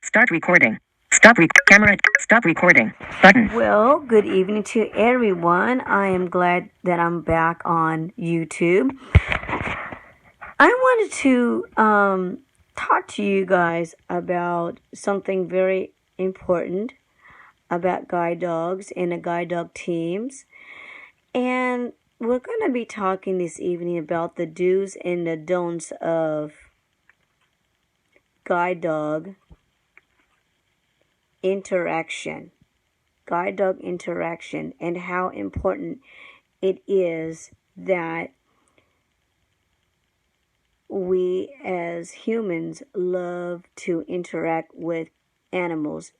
Start recording. Camera. Stop recording. Button. Well, good evening to everyone. I am glad that I'm back on YouTube. I wanted to talk to you guys about something very important about guide dogs and the guide dog teams. And we're going to be talking this evening about the do's and the don'ts of guide dog interaction. Guide dog interaction and how important it is that we as humans love to interact with animals,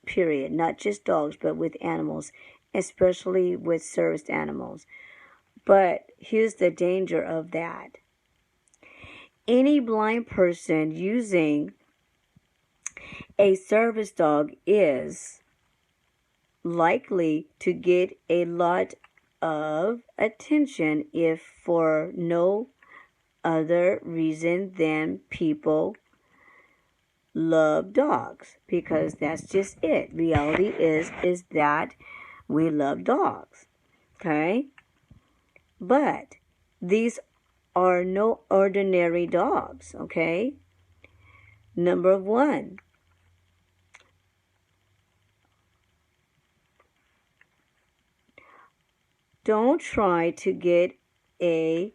period. Not just dogs, but with animals, especially with service animals. But here's the danger of that. Any blind person using a service dog is likely to get a lot of attention if for no other reason than people love dogs, because that's just it. Reality is that we love dogs. Okay? But these are no ordinary dogs, okay? Number one, don't try to get a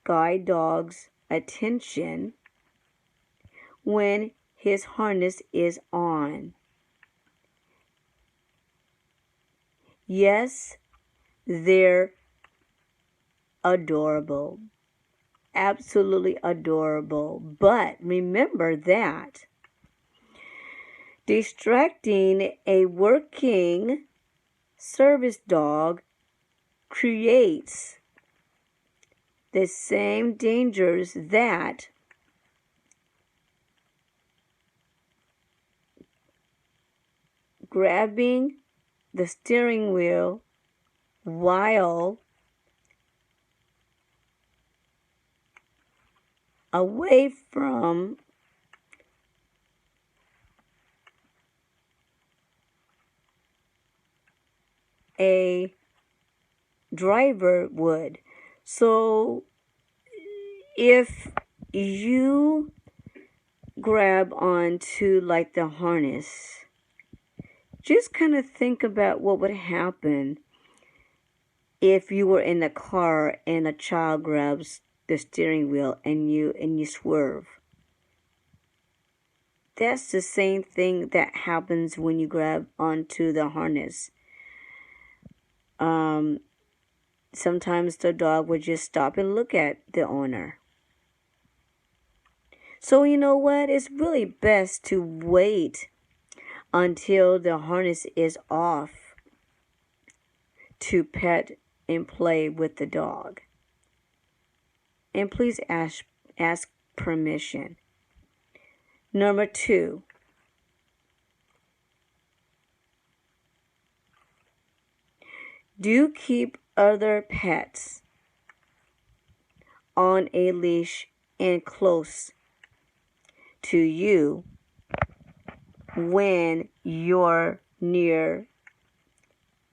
guide dog's attention when his harness is on. Yes, they're adorable, absolutely adorable, but remember that distracting a working service dog creates the same dangers that grabbing the steering wheel while away from a driver would. So if you grab onto like the harness, just kind of think about what would happen if you were in a car and a child grabs the steering wheel and you swerve. That's the same thing that happens when you grab onto the harness. Sometimes the dog would just stop and look at the owner. So you know what? It's really best to wait until the harness is off to pet and play with the dog. And please ask permission. Number two, do keep other pets on a leash and close to you when you're near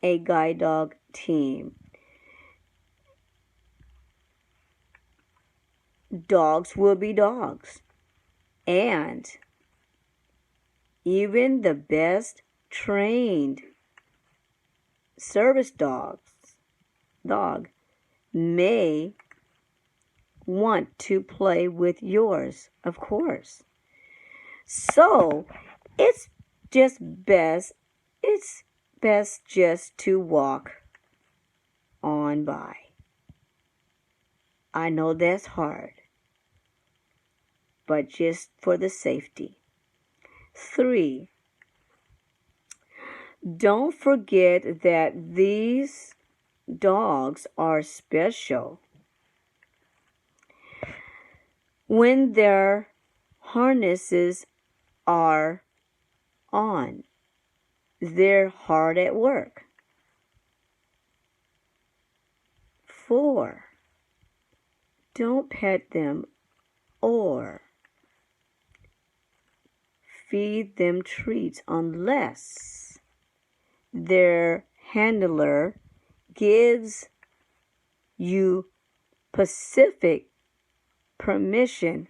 a guide dog team. Dogs will be dogs, and even the best trained service dog may want to play with yours, of course. So it's best just to walk on by. I know that's hard, but just for the safety. 3, don't forget that these dogs are special. When their harnesses are on, they're hard at work. 4, don't pet them or feed them treats unless their handler gives you specific permission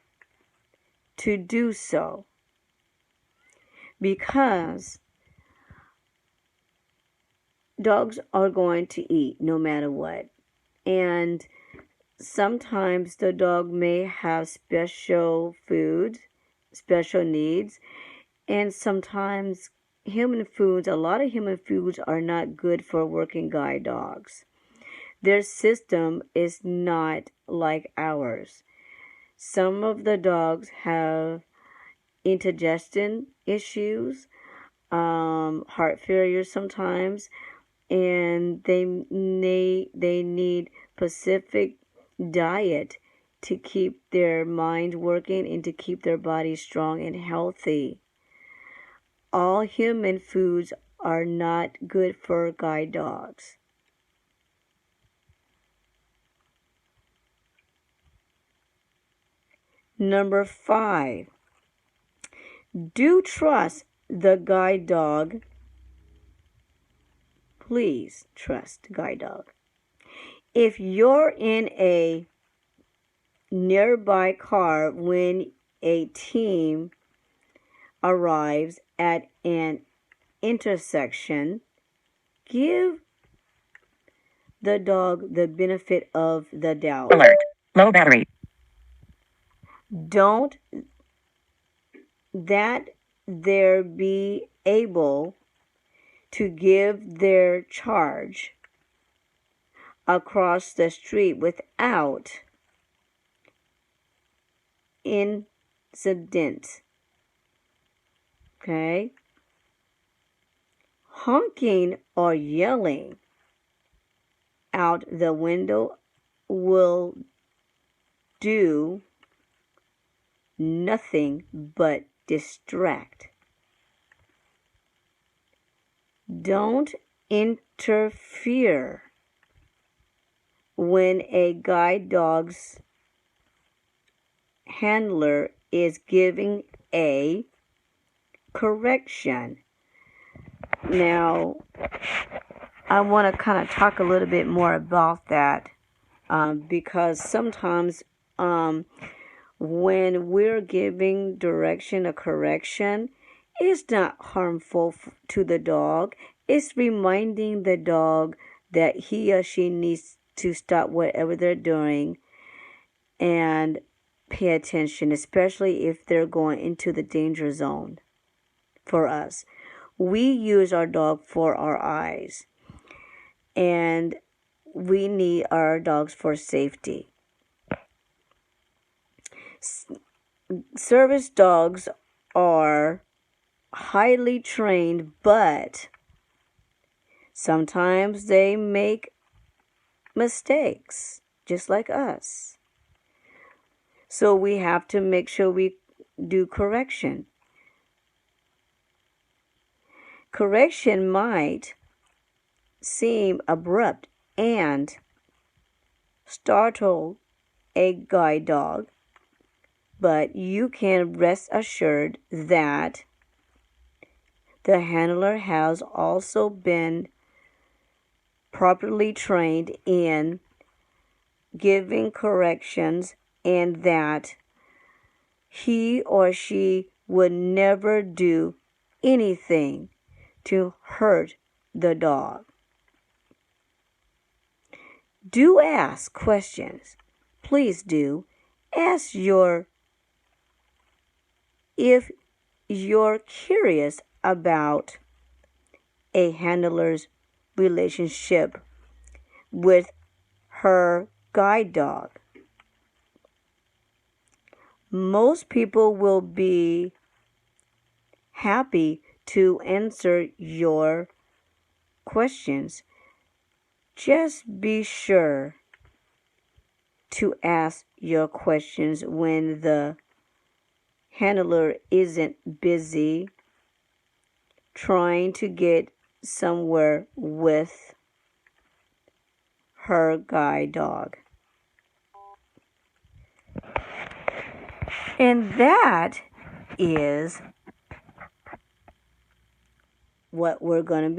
to do so, because dogs are going to eat no matter what. And sometimes the dog may have special food, special needs, and sometimes a lot of human foods are not good for working guide dogs. Their system is not like ours. Some of the dogs have indigestion issues, heart failure sometimes, and they need specific diet to keep their mind working and to keep their body strong and healthy. All human foods are not good for guide dogs. Number 5, do trust the guide dog. Please trust the guide dog. If you're in a nearby car when a team arrives at an intersection, give the dog the benefit of the doubt. Alert. Low battery. Don't that they be able to give their charge across the street without incident. Okay? Honking or yelling out the window will do nothing but distract. Don't interfere when a guide dog's handler is giving a correction. Now, I want to kind of talk a little bit more about that, because sometimes when we're giving direction or correction, it's not harmful to the dog. It's reminding the dog that he or she needs to stop whatever they're doing and pay attention, especially if they're going into the danger zone. For us, we use our dog for our eyes, and we need our dogs for safety. Service dogs are highly trained, but sometimes they make mistakes, just like us. So we have to make sure we do correction. Correction might seem abrupt and startle a guide dog, but you can rest assured that the handler has also been properly trained in giving corrections, and that he or she would never do anything to hurt the dog. Do ask questions. Please do. Ask if you're curious about a handler's relationship with her guide dog. Most people will be happy to answer your questions. Just be sure to ask your questions when the handler isn't busy trying to get somewhere with her guide dog. And that is what we are going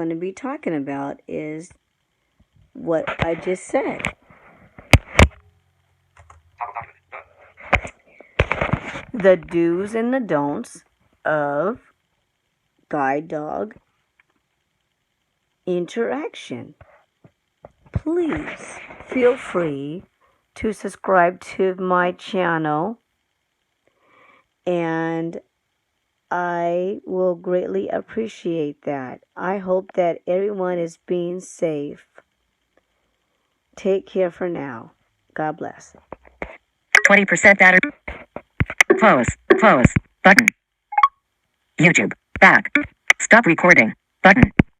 to be talking about is what I just said. The do's and the don'ts of guide dog interaction. Please feel free to subscribe to my channel, and I will greatly appreciate that. I hope that everyone is being safe. Take care for now. God bless. 20% battery. Close. Close. Button. YouTube. Back. Stop recording. Button.